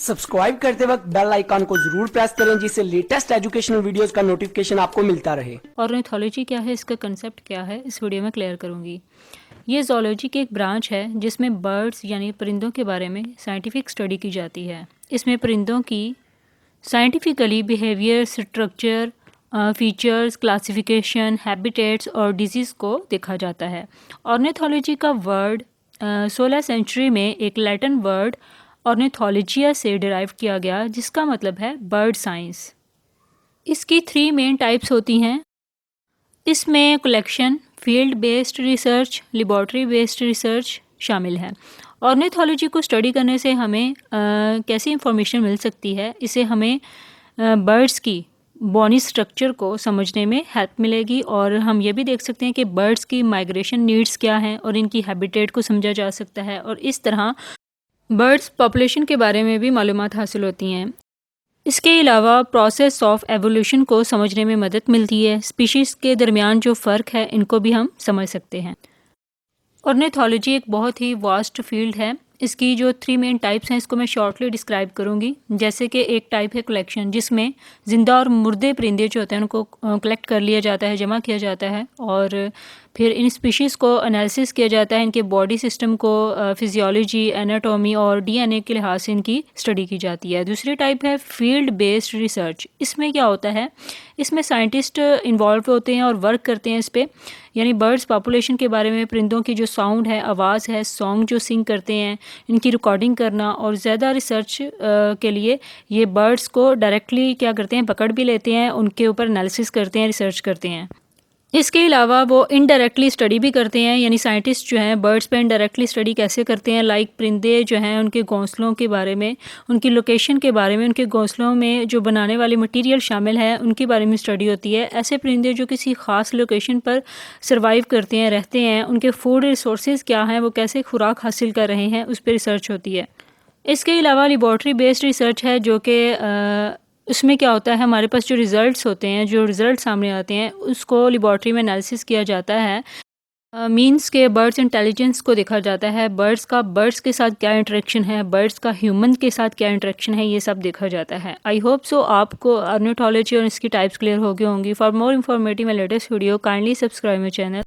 Subscribe करते वक्त bell icon को जरूर प्रेस करें जिससे लेटेस्ट एजुकेशनल वीडियोस का नोटिफिकेशन आपको मिलता रहे। ऑर्निथोलॉजी क्या है, इसका कंसेप्ट क्या है, इस वीडियो में क्लियर करूंगी। ये ज़ूलॉजी की एक ब्रांच है जिसमें बर्ड्स यानी परिंदों के बारे में साइंटिफिक स्टडी की जाती है। इसमें परिंदों की scientifically behaviour, structure, features, classification, habitats और डिजीज़ को देखा जाता है। ऑर्निथोलॉजी का वर्ड 16 सेंचुरी में एक लैटिन वर्ड ऑर्निथोलॉजिया से डिराइव किया गया जिसका मतलब है बर्ड साइंस। इसकी 3 मेन टाइप्स होती हैं। इसमें collection, field based research, laboratory based research शामिल है। ऑर्निथोलॉजी को स्टडी करने से हमें कैसी इंफॉर्मेशन मिल सकती है, इससे हमें बर्ड्स की बॉडी स्ट्रक्चर को समझने में हेल्प मिलेगी और हम ये भी देख सकते हैं कि बर्ड्स की माइग्रेशन नीड्स क्या हैं और इनकी हैबिटेट को समझा जा सकता है और इस तरह बर्ड्स पॉपुलेशन के बारे में भी मालूमात हासिल होती हैं। इसके अलावा प्रोसेस ऑफ एवोल्यूशन को समझने में मदद मिलती है। स्पीशीज़ के दरमियान जो फ़र्क है इनको भी हम समझ सकते हैं। ऑर्निथोलॉजी एक बहुत ही वास्ट फील्ड है। इसकी जो 3 मेन टाइप्स हैं इसको मैं शॉर्टली डिस्क्राइब करूंगी। जैसे कि एक टाइप है कलेक्शन, जिसमें ज़िंदा और मुर्दे परिंदे जो होते हैं उनको कलेक्ट कर लिया जाता है, जमा किया जाता है और फिर इन स्पीशीज़ को एनालिसिस किया जाता है, इनके बॉडी सिस्टम को फिजियोलॉजी, एनाटॉमी और डीएनए के लिहाज से इनकी स्टडी की जाती है। दूसरी टाइप है फील्ड बेस्ड रिसर्च। इसमें क्या होता है, इसमें साइंटिस्ट इन्वॉल्व होते हैं और वर्क करते हैं इस पर, यानी बर्ड्स पॉपुलेशन के बारे में, परिंदों की जो साउंड है, आवाज़ है, सॉन्ग जो सिंग करते हैं, इनकी रिकॉर्डिंग करना और ज़्यादा रिसर्च के लिए ये बर्ड्स को डायरेक्टली क्या करते हैं, पकड़ भी लेते हैं, उनके ऊपर एनालिसिस करते हैं, रिसर्च करते हैं। इसके अलावा वो इनडायरेक्टली स्टडी भी करते हैं, यानी साइंटिस्ट जो हैं बर्ड्स पे इनडायरेक्टली स्टडी कैसे करते हैं, लाइक परिंदे जो हैं उनके घोंसलों के बारे में, उनकी लोकेशन के बारे में, उनके घोंसलों में जो बनाने वाली मटेरियल शामिल है उनके बारे में स्टडी होती है। ऐसे परिंदे जो किसी ख़ास लोकेशन पर सर्वाइव करते हैं, रहते हैं, उनके फूड रिसोर्सेज क्या हैं, वो कैसे खुराक हासिल कर रहे हैं, उस पर रिसर्च होती है। इसके अलावा लेबॉर्ट्री बेस्ड रिसर्च है जो कि उसमें क्या होता है, हमारे पास जो रिज़ल्ट्स होते हैं, जो रिज़ल्ट सामने आते हैं उसको लेबॉर्ट्री में एनालिसिस किया जाता है। मींस के बर्ड्स इंटेलिजेंस को देखा जाता है, बर्ड्स का बर्ड्स के साथ क्या इंटरेक्शन है, बर्ड्स का ह्यूमन के साथ क्या इंटरेक्शन है, ये सब देखा जाता है। आई होप सो आपको ऑर्निथोलॉजी और इसकी टाइप्स क्लियर हो गई होंगी। For more informative and latest video kindly subscribe my channel.